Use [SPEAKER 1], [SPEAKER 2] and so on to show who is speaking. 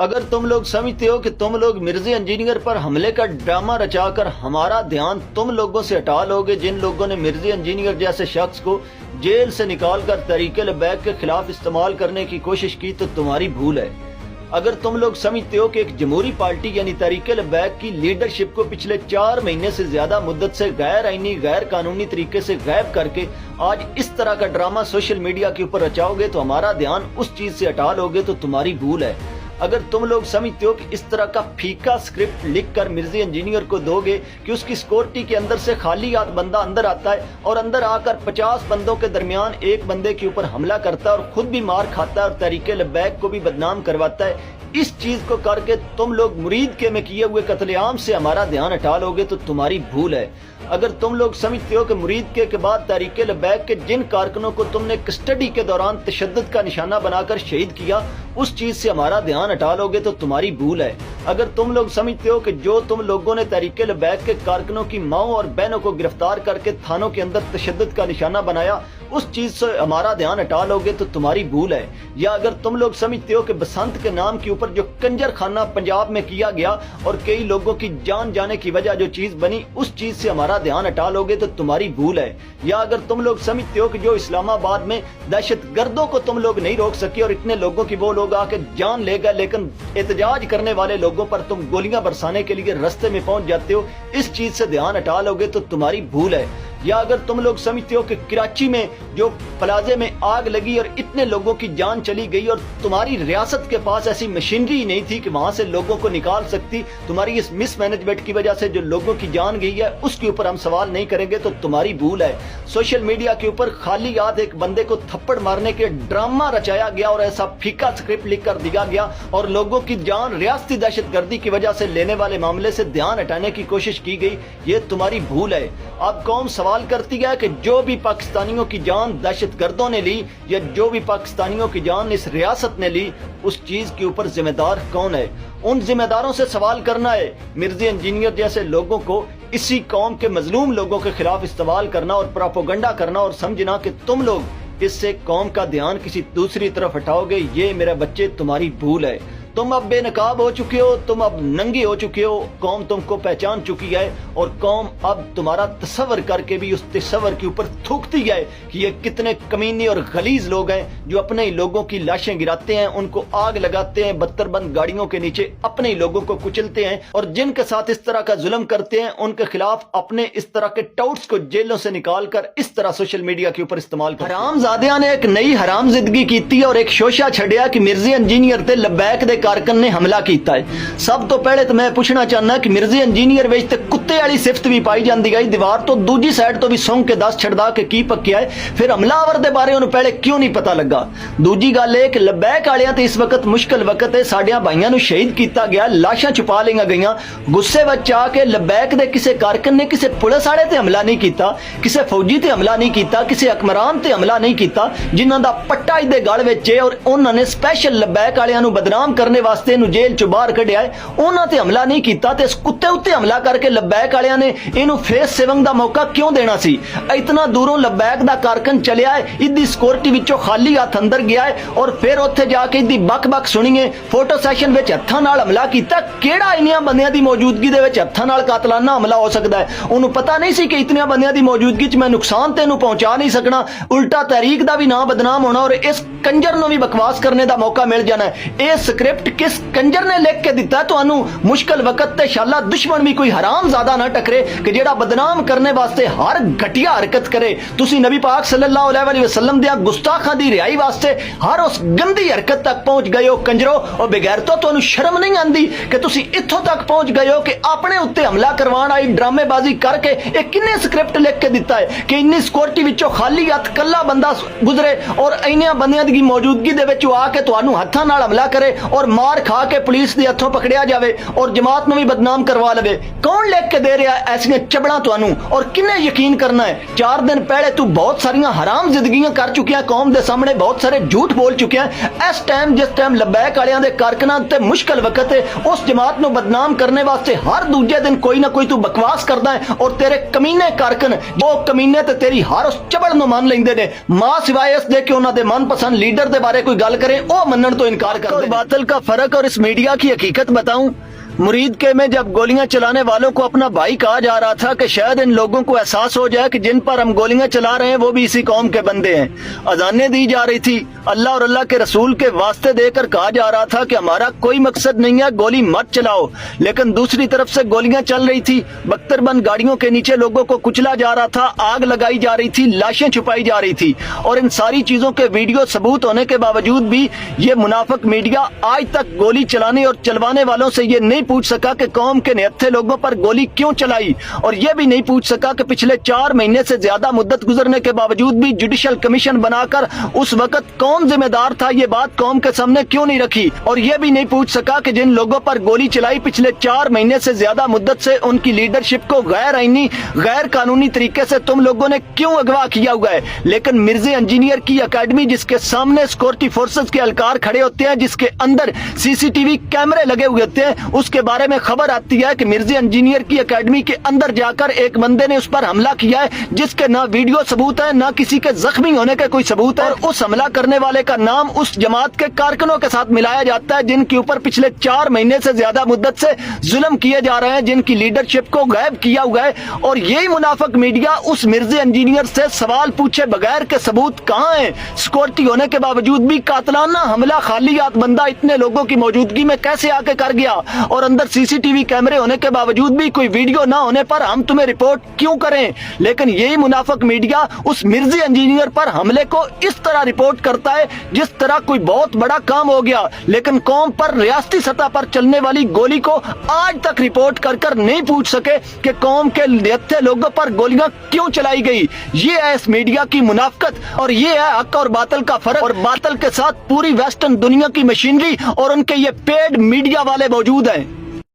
[SPEAKER 1] اگر تم لوگ سمجھتے ہو کہ تم لوگ مرزا انجینئر پر حملے کا ڈرامہ رچا کر ہمارا دھیان تم لوگوں سے ہٹا لوگے جن لوگوں نے مرزا انجینئر جیسے شخص کو جیل سے نکال کر تحریک لبیک کے خلاف استعمال کرنے کی کوشش کی تو تمہاری بھول ہے۔ اگر تم لوگ سمجھتے ہو کہ ایک جمہوری پارٹی یعنی تحریک لبیک کی لیڈرشپ کو پچھلے 4 مہینے سے زیادہ مدت سے غیر آئینی غیر قانونی طریقے سے غائب کر کے آج اس طرح کا ڈرامہ سوشل میڈیا کے اوپر رچاؤ گے تو ہمارا دھیان اس چیز سے ہٹا لوگے تو تمہاری بھول ہے۔ اگر تم لوگ سمجھتے ہو کہ اس طرح کا پھیکا سکرپٹ لکھ کر مرزا انجینئر کو دو گے کہ اس کی سیکورٹی کے اندر سے خالی ہاتھ بندہ اندر آتا ہے اور اندر آ کر 50 بندوں کے درمیان ایک بندے کے اوپر حملہ کرتا ہے اور خود بھی مار کھاتا ہے اور تحریک لبیک کو بھی بدنام کرواتا ہے، اس چیز کو کر کے تم لوگ مرید کے میں کیے ہوئے قتل عام سے ہمارا دھیان ہٹا لوگے تو تمہاری بھول ہے۔ اگر تم لوگ سمجھتے ہو کہ مرید کے بعد تحریک لبیک کے جن کارکنوں کو تم نے کسٹڈی کے دوران تشدد کا نشانہ بنا کر شہید کیا اس چیز سے ہمارا دھیان ہٹا لوگے تو تمہاری بھول ہے۔ اگر تم لوگ سمجھتے ہو کہ جو تم لوگوں نے تحریک لبیک کے کارکنوں کی ماؤں اور بہنوں کو گرفتار کر کے تھانوں کے اندر تشدد کا نشانہ بنایا اس چیز سے ہمارا دھیان ہٹا لوگے تو تمہاری بھول ہے۔ یا اگر تم لوگ سمجھتے ہو کہ بسنت کے نام کے اوپر جو کنجر خانہ پنجاب میں کیا گیا اور کئی لوگوں کی جان جانے کی وجہ جو چیز بنی اس چیز سے ہمارا دھیان ہٹا لوگے تو تمہاری بھول ہے۔ یا اگر تم لوگ سمجھتے ہو کہ جو اسلام آباد میں دہشت گردوں کو تم لوگ نہیں روک سکے اور اتنے لوگوں کی وہ لوگ آ کے جان لے گئے لیکن احتجاج کرنے والے لوگوں پر تم گولیاں برسانے کے لیے رستے میں پہنچ جاتے ہو اس چیز سے دھیان ہٹا لوگے تو تمہاری بھول ہے۔ یا اگر تم لوگ سمجھتے ہو کہ کراچی میں جو پلازے میں آگ لگی اور اتنے لوگوں کی جان چلی گئی اور تمہاری ریاست کے پاس ایسی مشینری نہیں تھی کہ وہاں سے لوگوں کو نکال سکتی، تمہاری اس مس مینجمنٹ کی وجہ سے جو لوگوں کی جان گئی ہے اس کے اوپر ہم سوال نہیں کریں گے تو تمہاری بھول ہے۔ سوشل میڈیا کے اوپر خالی یاد ایک بندے کو تھپڑ مارنے کے ڈرامہ رچایا گیا اور ایسا پھیکا سکرپٹ لکھ کر دیا گیا اور لوگوں کی جان ریاستی دہشت گردی کی وجہ سے لینے والے معاملے سے دھیان ہٹانے کی کوشش کی گئی، یہ تمہاری بھول ہے۔ اب قوم سوال کرتی ہے کہ جو بھی پاکستانیوں کی جان دہشت گردوں نے لی یا جو بھی پاکستانیوں کی جان اس ریاست نے لی اس چیز کے اوپر ذمہ دار کون ہے؟ ان ذمہ داروں سے سوال کرنا ہے۔ مرزا انجینئر جیسے لوگوں کو اسی قوم کے مظلوم لوگوں کے خلاف استعمال کرنا اور پروپیگنڈا کرنا اور سمجھنا کہ تم لوگ اس سے قوم کا دھیان کسی دوسری طرف ہٹاؤ گے، یہ میرے بچے تمہاری بھول ہے۔ تم اب بے نقاب ہو چکے ہو، تم اب ننگے ہو چکے ہو، قوم تم کو پہچان چکی ہے اور قوم اب تمہارا تصور کر کے بھی اس تصور کے اوپر تھوکتی ہے کہ یہ کتنے کمینے اور غلیظ لوگ ہیں جو اپنے ہی لوگوں کی لاشیں گراتے ہیں، ان کو آگ لگاتے ہیں، بتر بند گاڑیوں کے نیچے اپنے ہی لوگوں کو کچلتے ہیں اور جن کے ساتھ اس طرح کا ظلم کرتے ہیں ان کے خلاف اپنے اس طرح کے ٹاؤٹس کو جیلوں سے نکال کر اس طرح سوشل میڈیا کے اوپر استعمال کرتے ہیں۔ حرام زادیاں نے ایک نئی حرام زدگی کیتی اور ایک شوشہ چھڑیا کہ مرزا انجینئر تے لبیک دے کارکن نے حملہ کیتا ہے۔ سب تو پہلے تو میں پوچھنا چاہنا کہ مرزا انجینئر وچ تے کتے والی صفت بھی پائی جاندی گئی، دیوار تو دوجی سائڈ تو بھی سونگ کے 10 چھڑدا کہ کی پکیا ہے، پھر حملہ آور دے بارے انہوں پہلے کیوں نہیں پتہ لگا؟ دوجی گل ہے کہ لبیک والیاں تے اس وقت مشکل وقت ہے، ساڈیاں بھائیاں نو شہید کیتا گیا، لاشاں چھپا لਈਆਂ گئیاں، غصے وچ آ کے لبیک دے کسے کارکن نے کسے پولیس والے تے حملہ نہیں کیتا، کسے فوجی تے حملہ نہیں کیتا، کسے حکمران تے حملہ نہیں کیتا جنہاں دا پٹا دے گل وچ ہے اور انہوں نے سپیشل لبیک والیاں نو بدنام کرنے واسطے انہوں جیل چ باہر کڈیا ہے، انہاں تے حملہ نہیں کیتا تے اس کتے اتے حملہ کر کے لبیک والیاں نے اینو فیس سیونگ دا موقع کیوں دینا سی؟ اتنا دوروں لبیک دا کارکن چلیا ہے، ادی سیکورٹی وچوں خالی ہاتھ اندر گیا ہے اور پھر اوتھے جا کے ادی بک بک سنیے فوٹو سیشن وچ ہتھاں نال حملہ کیتا۔ کیڑا انیاں بندیاں دی موجودگی دے وچ ہتھاں نال قاتلانہ حملہ ہو سکدا ہے؟ اونوں پتہ نہیں سی کہ اتنیاں بندیاں دی موجودگی وچ میں نقصان تینوں پہنچا نہیں سکنا، الٹا تحریک دا بھی نام بدنام ہونا اور اس کنجر نو بھی بکواس کرنے دا موقع مل جانا ہے۔ اے سکرپٹ کس کنجر نے لکھ کے دیتا ہے تانوں؟ مشکل وقت تے انشاءاللہ دشمن بھی کوئی حرام زادہ نہ ٹکرے کہ جیڑا بدنام کرنے واسطے ہر گھٹیا حرکت کرے۔ تسی نبی پاک صلی اللہ علیہ وسلم دیا گستاخاں دی رہائی واسطے ہر اس گندی حرکت تک پہنچ گئے ہو کنجرو اور بغیرتو تانوں شرم نہیں آندی کہ تسی اتھوں تک پہنچ گئے ہو کہ اپنے اوتے حملہ کروان آئی ڈرامے بازی کر کے ایک کنے سکرپٹ لکھ کے دیتا ہے کہ انی سیکورٹی وچوں خالی ہاتھ کلا بندہ گزرے اور اینیاں بندیاں دی موجودگی دے وچ آ کے تانوں ہتھاں نال حملہ کرے اور مار کھا کے پولیس دے ہتھوں پکڑیا جاوے اور جماعت نو بھی بدنام کروا لے۔ کون لکھ کے دے رہا ہے ایسیاں چبڑاں تانوں اور کنے یقین کرنا ہے؟ 4 دن پہلے تو بہت ساریاں حرام زندگیاں کر چکیاں، قوم دے سامنے بہت سارے جھوٹ بول چکیاں۔ اس ٹائم جس ٹائم لبیک والیاں دے کارکناں تے مشکل وقت ہے اس جماعت نو بدنام کرنے واسطے ہر دوجے دن کوئی نہ کوئی تو بکواس کردا ہے اور تیرے کمینے کارکن وہ کمینے تے تیری ہر اس چبڑ نو مان لیندے نے، ماں سوائے اس دے کہ انہاں دے من پسند لیڈر دے بارے کوئی گل کرے او منن تو انکار کر دے۔ باطل کا فرق اور اس میڈیا کی حقیقت بتاؤں؟ مرید کے میں جب گولیاں چلانے والوں کو اپنا بھائی کہا جا رہا تھا کہ شاید ان لوگوں کو احساس ہو جائے کہ جن پر ہم گولیاں چلا رہے ہیں وہ بھی اسی قوم کے بندے ہیں، اذانیں دی جا رہی تھی، اللہ اور اللہ کے رسول کے واسطے دے کر کہا جا رہا تھا کہ ہمارا کوئی مقصد نہیں ہے، گولی مت چلاؤ، لیکن دوسری طرف سے گولیاں چل رہی تھی، بختر بند گاڑیوں کے نیچے لوگوں کو کچلا جا رہا تھا، آگ لگائی جا رہی تھی، لاشیں چھپائی جا رہی تھی، اور ان ساری چیزوں کے ویڈیو ثبوت ہونے کے باوجود بھی یہ منافق میڈیا آج تک گولی چلانے اور چلوانے والوں سے یہ نہیں پوچھ سکا کہ قوم کے نہتھے لوگوں پر گولی کیوں چلائی، اور یہ بھی نہیں پوچھ سکا کہ پچھلے 4 مہینے سے زیادہ مدت گزرنے کے باوجود بھی جوڈیشل کمیشن بنا کر اس وقت کون ذمہ دار تھا، یہ بات قوم کے سامنے کیوں نہیں رکھی، اور یہ بھی نہیں پوچھ سکا کہ جن لوگوں پر گولی چلائی پچھلے 4 مہینے سے زیادہ مدت سے ان کی لیڈرشپ کو غیر آئینی غیر قانونی طریقے سے تم لوگوں نے کیوں اغوا کیا ہوا ہے۔ لیکن مرزا انجینئر کی اکیڈمی جس کے سامنے سیکورٹی فورسز کے اہلکار کھڑے ہوتے ہیں، جس کے اندر سی سی ٹی وی کیمرے لگے ہوئے ہوتے ہیں، اس کے بارے میں خبر آتی ہے کہ مرزا انجینئر کی اکیڈمی کے اندر جا کر ایک بندے نے اس پر حملہ کیا ہے جس کے نہ ویڈیو ثبوت ہے، نہ کسی کے زخمی ہونے کا کوئی ثبوت ہے، اور اس حملہ کرنے والے کا نام اس جماعت کے کارکنوں کے ساتھ ملایا جاتا ہے جن کے اوپر پچھلے 4 مہینے سے زیادہ مدت سے ظلم کیے جا رہے ہیں، جن کی لیڈرشپ کو غائب کیا ہوا ہے، اور یہی منافق میڈیا اس مرزا انجینئر سے سوال پوچھے بغیر کے ثبوت کہاں ہیں، سیکورٹی ہونے کے باوجود بھی قاتلانہ حملہ خالی ہاتھ بندہ اتنے لوگوں کی موجودگی میں کیسے آ کے کر گیا، اور اندر سی سی ٹی وی کیمرے ہونے کے باوجود بھی کوئی ویڈیو نہ ہونے پر ہم تمہیں رپورٹ کیوں کریں۔ لیکن یہی منافق میڈیا اس مرزا انجینئر پر حملے کو اس طرح رپورٹ کرتا ہے جس طرح کوئی بہت بڑا کام ہو گیا، لیکن قوم پر ریاستی سطح پر چلنے والی گولی کو آج تک رپورٹ کر کر نہیں پوچھ سکے کہ قوم کے نہتھے لوگوں پر گولیاں کیوں چلائی گئی۔ یہ ہے اس میڈیا کی منافقت، اور یہ ہے حق اور باطل کا فرق، اور باطل کے ساتھ پوری ویسٹرن دنیا کی مشینری اور ان کے یہ پیڈ میڈیا والے موجود ہیں۔